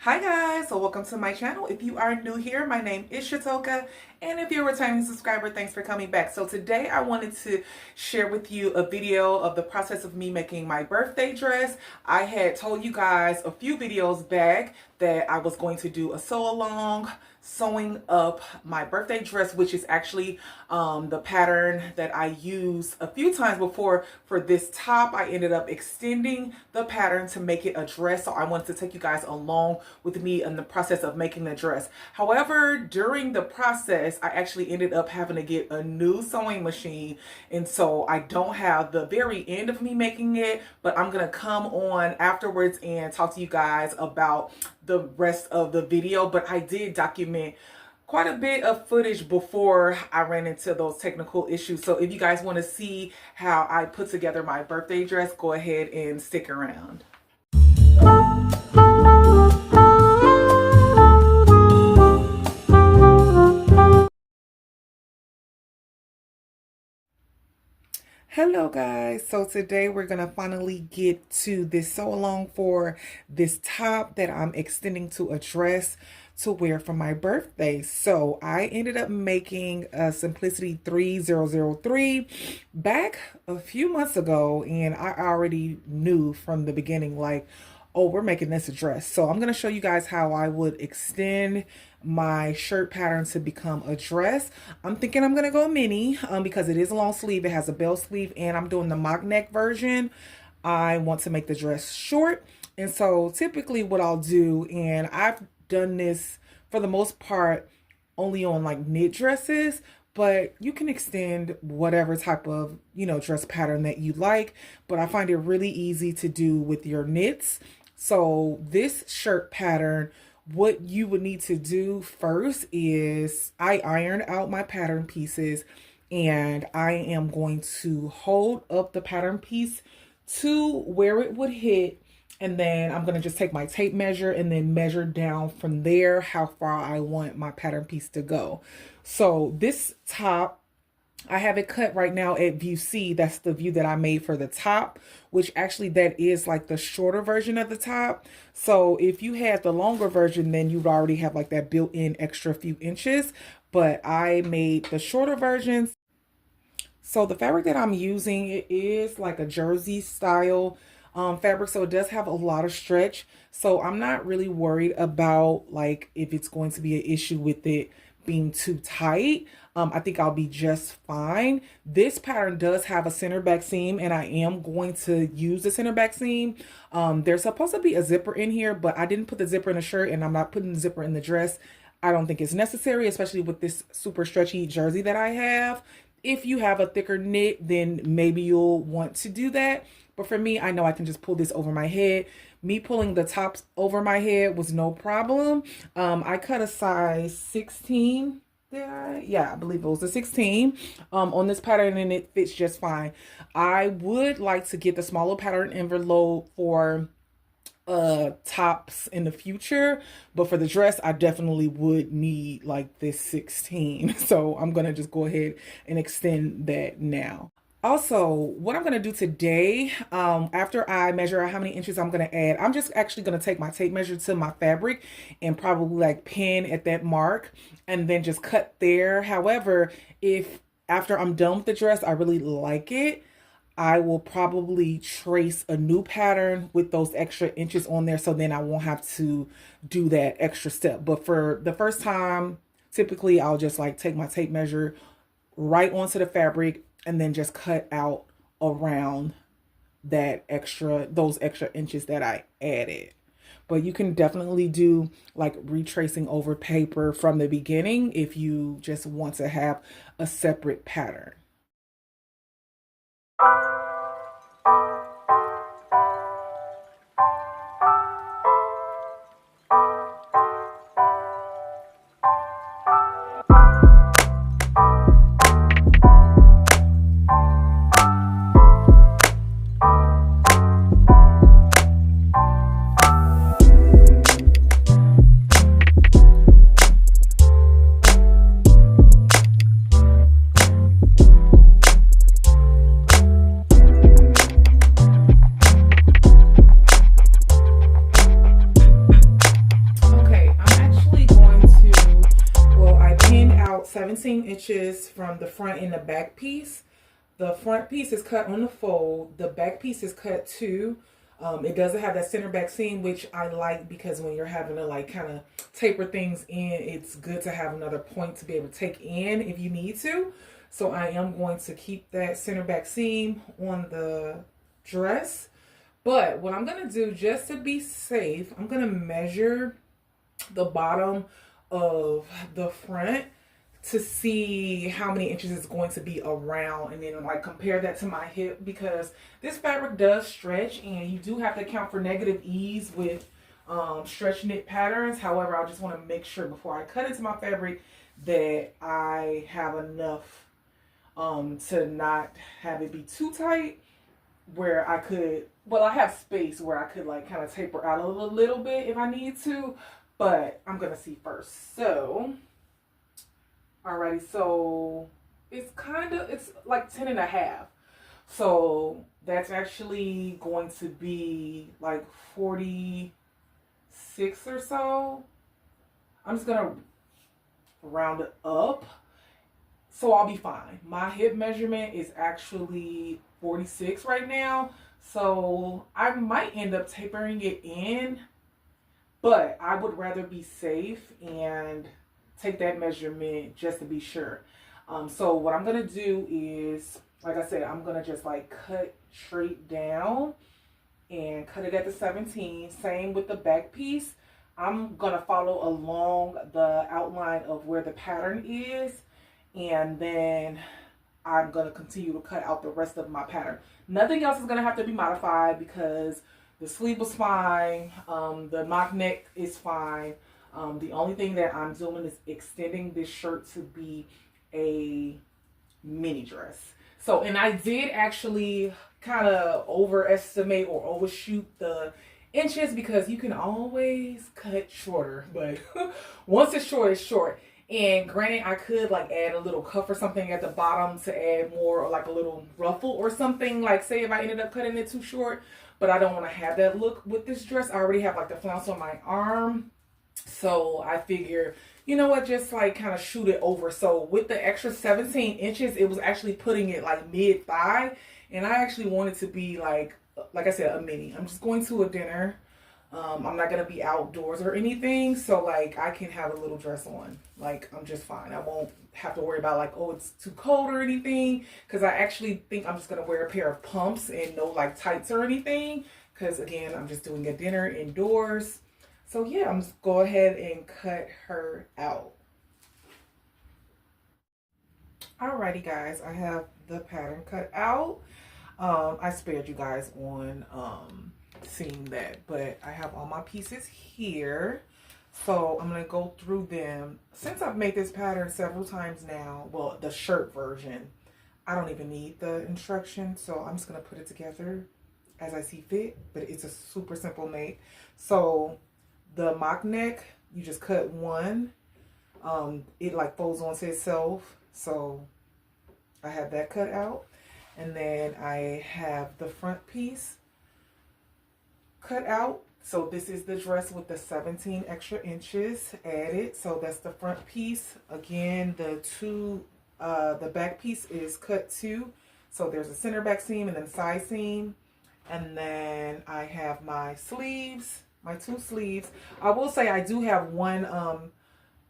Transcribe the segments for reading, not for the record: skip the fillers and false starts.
Hi guys, so welcome to my channel. If you are new here, my name is Shatoka, and if you're a returning subscriber, thanks for coming back. So today I wanted to share with you a video of the process of me making my birthday dress. I had told you guys a few videos back that I was going to do a sew along sewing up my birthday dress, which is actually the pattern that I used a few times before. For this top, I ended up extending the pattern to make it a dress, so I wanted to take you guys along with me in the process of making the dress. However, during the process, I actually ended up having to get a new sewing machine, and so I don't have the very end of me making it, but I'm gonna come on afterwards and talk to you guys about the rest of the video. But I did document quite a bit of footage before I ran into those technical issues. So if you guys want to see how I put together my birthday dress, go ahead and stick around. Hello guys, so today we're gonna finally get to this sew along for this top that I'm extending to a dress to wear for my birthday. So I ended up making a Simplicity 3003 back a few months ago, and I already knew from the beginning, like, oh, we're making this a dress. So I'm going to show you guys how I would extend my shirt pattern to become a dress. I'm thinking I'm going to go mini because it is a long sleeve. It has a bell sleeve, and I'm doing the mock neck version. I want to make the dress short. And so typically what I'll do, and I've done this for the most part only on like knit dresses, but you can extend whatever type of, dress pattern that you like. But I find it really easy to do with your knits. So this shirt pattern, what you would need to do first is I ironed out my pattern pieces, and I am going to hold up the pattern piece to where it would hit. And then I'm going to just take my tape measure and then measure down from there how far I want my pattern piece to go. So this top, I have it cut right now at view C. That's the view that I made for the top, which actually that is like the shorter version of the top. So if you had the longer version, then you'd already have like that built-in extra few inches. But I made the shorter versions. So the fabric that I'm using, it is like a jersey style fabric, so it does have a lot of stretch. So I'm not really worried about like if it's going to be an issue with it being too tight. I think I'll be just fine. This pattern does have a center back seam, and I am going to use the center back seam. There's supposed to be a zipper in here, but I didn't put the zipper in the shirt, and I'm not putting the zipper in the dress. I don't think it's necessary, especially with this super stretchy jersey that I have. If you have a thicker knit, then maybe you'll want to do that. But for me, I know I can just pull this over my head. Me pulling the tops over my head was no problem. I cut a size 16. Yeah, I believe it was a 16 on this pattern, and it fits just fine. I would like to get the smaller pattern envelope for tops in the future, but for the dress I definitely would need like this 16. So I'm gonna just go ahead and extend that now. Also, what I'm going to do today, after I measure out how many inches I'm going to add, I'm just actually going to take my tape measure to my fabric and probably like pin at that mark and then just cut there. However, if after I'm done with the dress, I really like it, I will probably trace a new pattern with those extra inches on there, so then I won't have to do that extra step. But for the first time, typically I'll just like take my tape measure right onto the fabric and then just cut out around those extra inches that I added. But you can definitely do like retracing over paper from the beginning if you just want to have a separate pattern. 17 inches from the front and the back piece. The front piece is cut on the fold. The back piece is cut too. It doesn't have that center back seam, which I like because when you're having to like kind of taper things in, it's good to have another point to be able to take in if you need to. So I am going to keep that center back seam on the dress. But what I'm going to do, just to be safe, I'm going to measure the bottom of the front to see how many inches it's going to be around, and then like compare that to my hip, because this fabric does stretch and you do have to account for negative ease with stretch knit patterns. However, I just want to make sure before I cut into my fabric that I have enough to not have it be too tight, where I could, well, I have space where I could like kind of taper out a little bit if I need to, but I'm gonna see first. So alrighty, so it's like 10 and a half. So that's actually going to be like 46 or so. I'm just gonna round it up. So I'll be fine. My hip measurement is actually 46 right now. So I might end up tapering it in, but I would rather be safe and take that measurement just to be sure. So what I'm going to do is, like I said, I'm going to just like cut straight down and cut it at the 17. Same with the back piece. I'm going to follow along the outline of where the pattern is, and then I'm going to continue to cut out the rest of my pattern. Nothing else is going to have to be modified because the sleeve was fine. The mock neck is fine. The only thing that I'm doing is extending this shirt to be a mini dress. So, and I did actually kind of overestimate or overshoot the inches because you can always cut shorter. But once it's short, it's short. And granted, I could like add a little cuff or something at the bottom to add more, or like a little ruffle or something. Like say if I ended up cutting it too short, but I don't want to have that look with this dress. I already have like the flounce on my arm. So I figure, you know what, just like kind of shoot it over. So with the extra 17 inches, it was actually putting it like mid thigh. And I actually wanted to be like I said, a mini. I'm just going to a dinner. I'm not going to be outdoors or anything. So like I can have a little dress on. Like I'm just fine. I won't have to worry about like, oh, it's too cold or anything. Because I actually think I'm just going to wear a pair of pumps and no like tights or anything. Because again, I'm just doing a dinner indoors. So yeah, I'm just go ahead and cut her out. Alrighty guys, I have the pattern cut out. I spared you guys on seeing that, but I have all my pieces here. So I'm gonna go through them. Since I've made this pattern several times now, well, the shirt version, I don't even need the instructions. So I'm just gonna put it together as I see fit, but it's a super simple make. So the mock neck, you just cut one. It like folds onto itself. So I have that cut out. And then I have the front piece cut out. So this is the dress with the 17 extra inches added. So that's the front piece. Again, the back piece is cut too. So there's a center back seam and then side seam. And then I have my sleeves, my two sleeves. I will say I do have one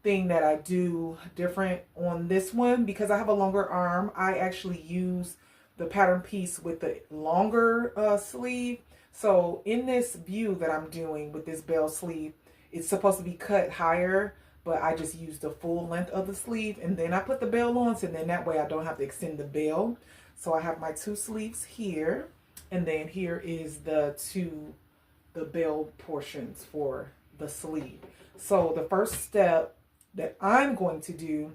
thing that I do different on this one because I have a longer arm. I actually use the pattern piece with the longer sleeve. So in this view that I'm doing with this bell sleeve, it's supposed to be cut higher, but I just use the full length of the sleeve and then I put the bell on, so then that way I don't have to extend the bell. So I have my two sleeves here, and then here is the bell portions for the sleeve. So the first step that I'm going to do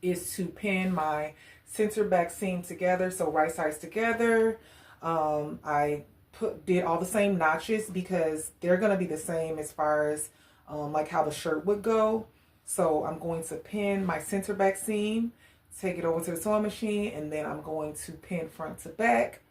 is to pin my center back seam together, so right sides together. I did all the same notches because they're going to be the same as far as like how the shirt would go. So I'm going to pin my center back seam, take it over to the sewing machine, and then I'm going to pin front to back,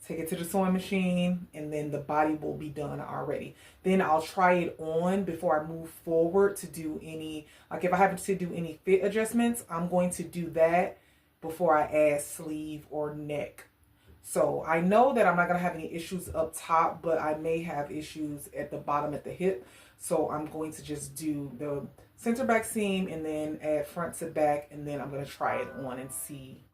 take it to the sewing machine, and then the body will be done already. Then I'll try it on before I move forward to do any, like if I have to do any fit adjustments, I'm going to do that before I add sleeve or neck. So I know that I'm not going to have any issues up top, but I may have issues at the bottom at the hip. So I'm going to just do the center back seam and then add front to back, and then I'm going to try it on and see.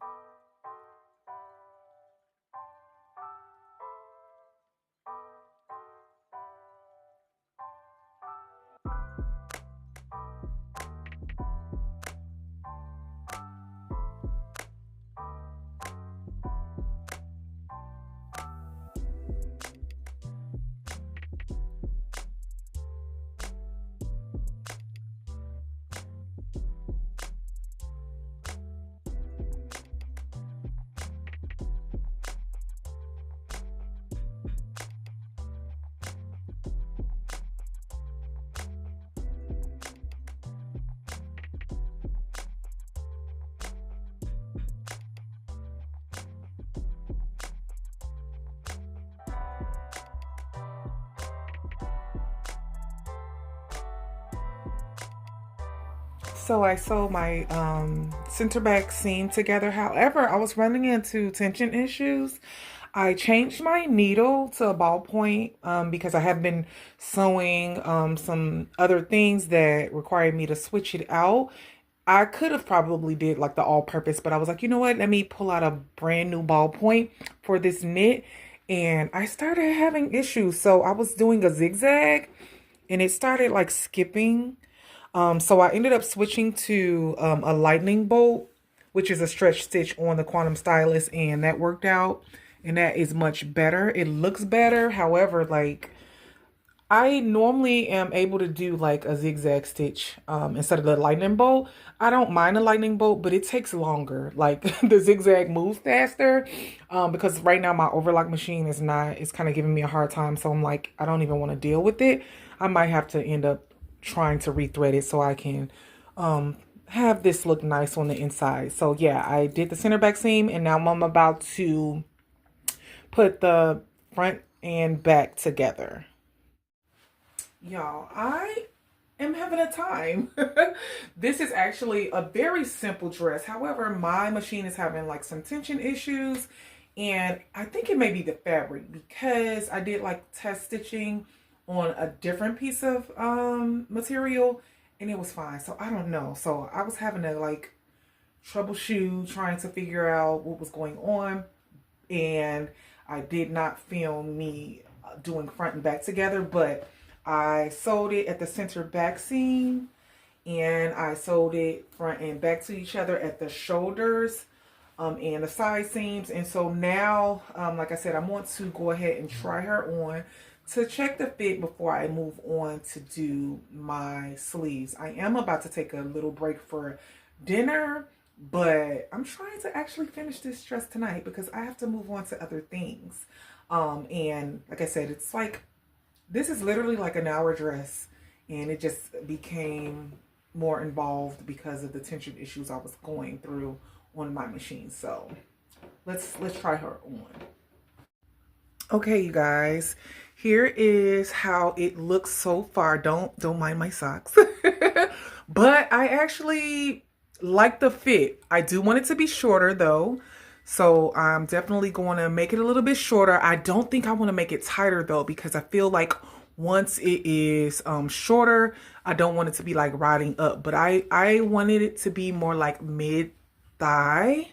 So I sewed my center back seam together. However, I was running into tension issues. I changed my needle to a ballpoint because I have been sewing some other things that required me to switch it out. I could have probably did like the all-purpose, but I was like, you know what? Let me pull out a brand new ballpoint for this knit. And I started having issues. So I was doing a zigzag and it started like skipping. So I ended up switching to a lightning bolt, which is a stretch stitch on the Quantum Stylus, and that worked out, and that is much better. It looks better. However, like I normally am able to do like a zigzag stitch instead of the lightning bolt. I don't mind a lightning bolt, but it takes longer. Like the zigzag moves faster because right now my overlock machine is not, it's kind of giving me a hard time. So I'm like, I don't even want to deal with it. I might have to end up trying to rethread it so I can have this look nice on the inside. So yeah, I did the center back seam, and now I'm about to put the front and back together. Y'all, I am having a time. This is actually a very simple dress. However, my machine is having like some tension issues, and I think it may be the fabric because I did like test stitching on a different piece of material and it was fine. So I don't know. So I was having to like troubleshoot, trying to figure out what was going on, and I did not film me doing front and back together, but I sewed it at the center back seam and I sewed it front and back to each other at the shoulders and the side seams. And so now, like I said, I want to go ahead and try her on to check the fit before I move on to do my sleeves. I am about to take a little break for dinner, but I'm trying to actually finish this dress tonight because I have to move on to other things. And like I said, it's like, this is literally like an hour dress, and it just became more involved because of the tension issues I was going through on my machine. So let's try her on. Okay, you guys, here is how it looks so far. Don't mind my socks. But I actually like the fit. I do want it to be shorter though. So I'm definitely going to make it a little bit shorter. I don't think I want to make it tighter though, because I feel like once it is shorter, I don't want it to be like riding up, but I wanted it to be more like mid thigh.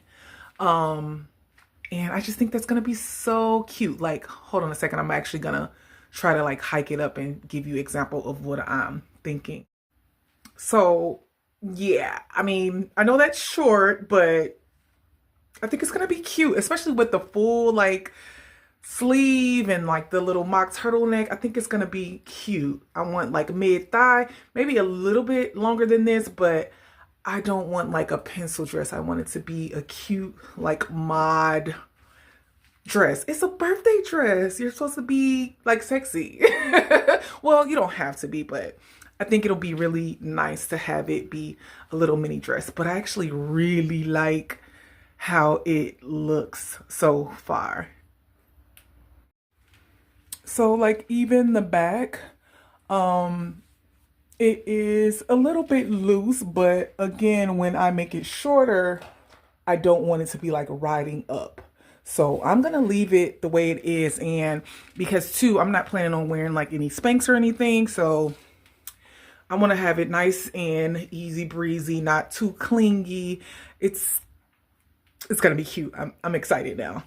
And I just think that's going to be so cute. Like, hold on a second. I'm actually going to try to like hike it up and give you example of what I'm thinking. So yeah, I mean, I know that's short, but I think it's going to be cute, especially with the full like sleeve and like the little mock turtleneck. I think it's going to be cute. I want like mid thigh, maybe a little bit longer than this, but I don't want like a pencil dress. I want it to be a cute like mod dress. It's a birthday dress. You're supposed to be like sexy. Well, you don't have to be, but I think it'll be really nice to have it be a little mini dress. But I actually really like how it looks so far. So like even the back, um, it is a little bit loose, but again, when I make it shorter, I don't want it to be like riding up. So I'm gonna leave it the way it is, and because too, I'm not planning on wearing like any Spanx or anything, so I want to have it nice and easy breezy, not too clingy. It's it's gonna be cute. I'm excited now.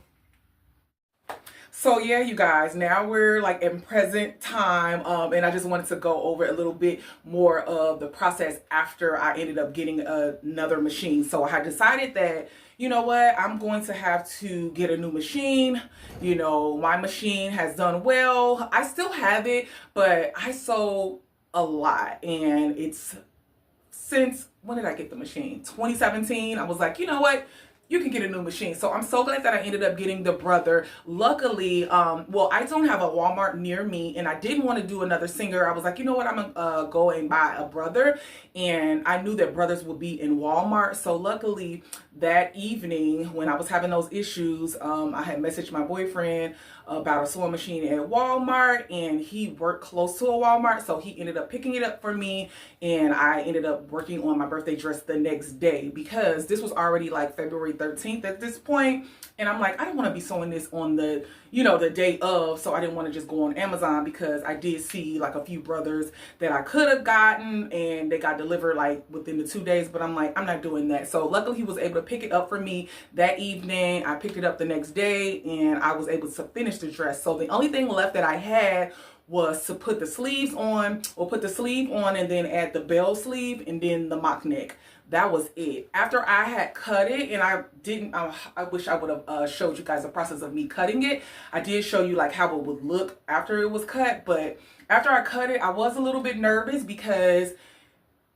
So yeah, you guys, now we're like in present time, and I just wanted to go over a little bit more of the process after I ended up getting another machine. So I had decided that, you know what, I'm going to have to get a new machine. You know, my machine has done well. I still have it, but I sold a lot, and it's since, when did I get the machine? 2017. I was like, you know what? You can get a new machine. So I'm so glad that I ended up getting the Brother. Luckily, well, I don't have a Walmart near me, and I didn't want to do another Singer. I was like, you know what? I'm gonna go and buy a Brother, and I knew that Brothers would be in Walmart. So luckily, that evening when I was having those issues, I had messaged my boyfriend about a sewing machine at Walmart, and he worked close to a Walmart, so he ended up picking it up for me, and I ended up working on my birthday dress the next day, because this was already like February 13th at this point, and I'm like, I don't want to be sewing this on the, you know, the day of, so I didn't want to just go on Amazon, because I did see like a few Brothers that I could have gotten, and they got delivered like within the 2 days, but I'm like, I'm not doing that. So luckily he was able to pick it up for me that evening. I picked it up the next day, and I was able to finish the dress. So the only thing left that I had was to put the sleeves on, or put the sleeve on and then add the bell sleeve and then the mock neck. That was it. After I had cut it, and I didn't, I wish I would have showed you guys the process of me cutting it. I did show you like how it would look after it was cut, but after I cut it, I was a little bit nervous because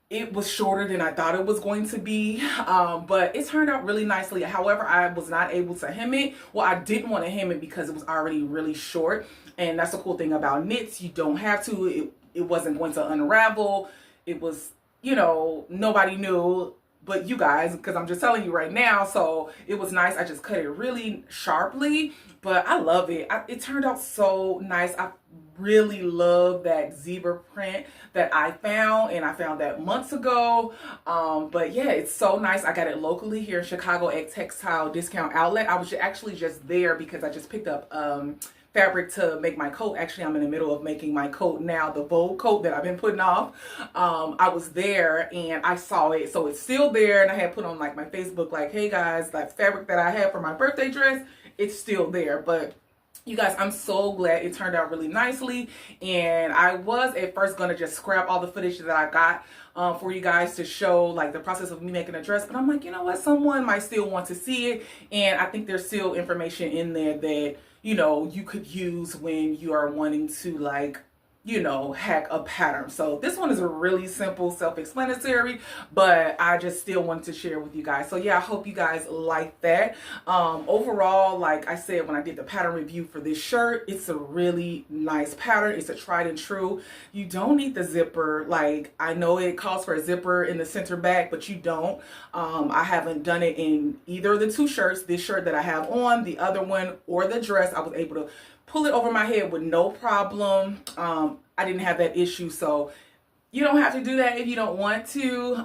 it was shorter than I thought it was going to be, but it turned out really nicely. However, I was not able to hem it. Well, I didn't want to hem it because it was already really short, and that's the cool thing about knits. You don't have to. It wasn't going to unravel. It was, you know, nobody knew but you guys, because I'm just telling you right now. So it was nice. I just cut it really sharply, but I love it. It turned out so nice. I really love that zebra print that I found, and I found that months ago. But yeah, it's so nice. I got it locally here in Chicago at Textile Discount Outlet. I was actually just there because I just picked up fabric to make my coat. Actually, I'm in the middle of making my coat now, the Vogue coat that I've been putting off. I was there and I saw it, so it's still there, and I had put on like my Facebook like, hey guys, that fabric that I had for my birthday dress, it's still there. But you guys, I'm so glad it turned out really nicely, and I was at first gonna just scrap all the footage that I got for you guys to show like the process of me making a dress, but I'm like, you know what, someone might still want to see it, and I think there's still information in there that, you know, you could use when you are wanting to like, you know, hack a pattern. So this one is a really simple, self-explanatory, but I just still wanted to share with you guys. So yeah, I hope you guys like that. Overall, like I said, when I did the pattern review for this shirt, it's a really nice pattern. It's a tried and true. You don't need the zipper. Like, I know it calls for a zipper in the center back, but you don't. I haven't done it in either of the two shirts, this shirt that I have on, the other one, or the dress. I was able to pull it over my head with no problem. I didn't have that issue, so you don't have to do that if you don't want to.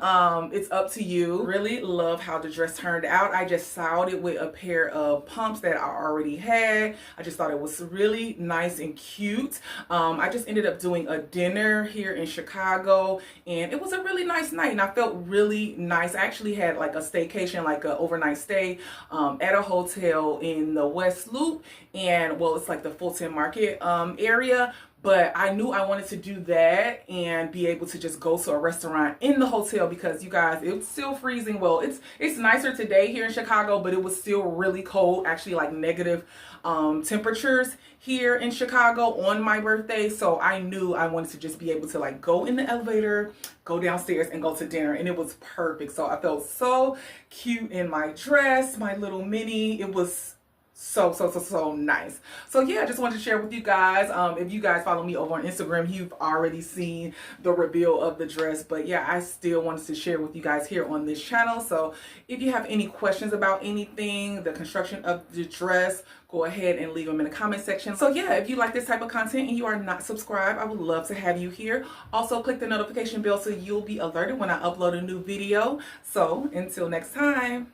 It's up to you. Really love how the dress turned out. I just styled it with a pair of pumps that I already had. I just thought it was really nice and cute. I just ended up doing a dinner here in Chicago, and it was a really nice night, and I felt really nice. I actually had like a staycation, like an overnight stay at a hotel in the West Loop, and well, it's like the Fulton Market area. But I knew I wanted to do that and be able to just go to a restaurant in the hotel, because you guys, it was still freezing. Well, it's nicer today here in Chicago, but it was still really cold, actually like negative temperatures here in Chicago on my birthday. So I knew I wanted to just be able to like go in the elevator, go downstairs, and go to dinner, and it was perfect. So I felt so cute in my dress, my little mini. It was so nice. So yeah, I just wanted to share with you guys. If you guys follow me over on Instagram, you've already seen the reveal of the dress, but yeah, I still wanted to share with you guys here on this channel. So if you have any questions about anything, the construction of the dress, go ahead and leave them in the comment section. So yeah, if you like this type of content and you are not subscribed, I would love to have you here. Also click the notification bell so you'll be alerted when I upload a new video. So until next time,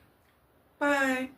bye.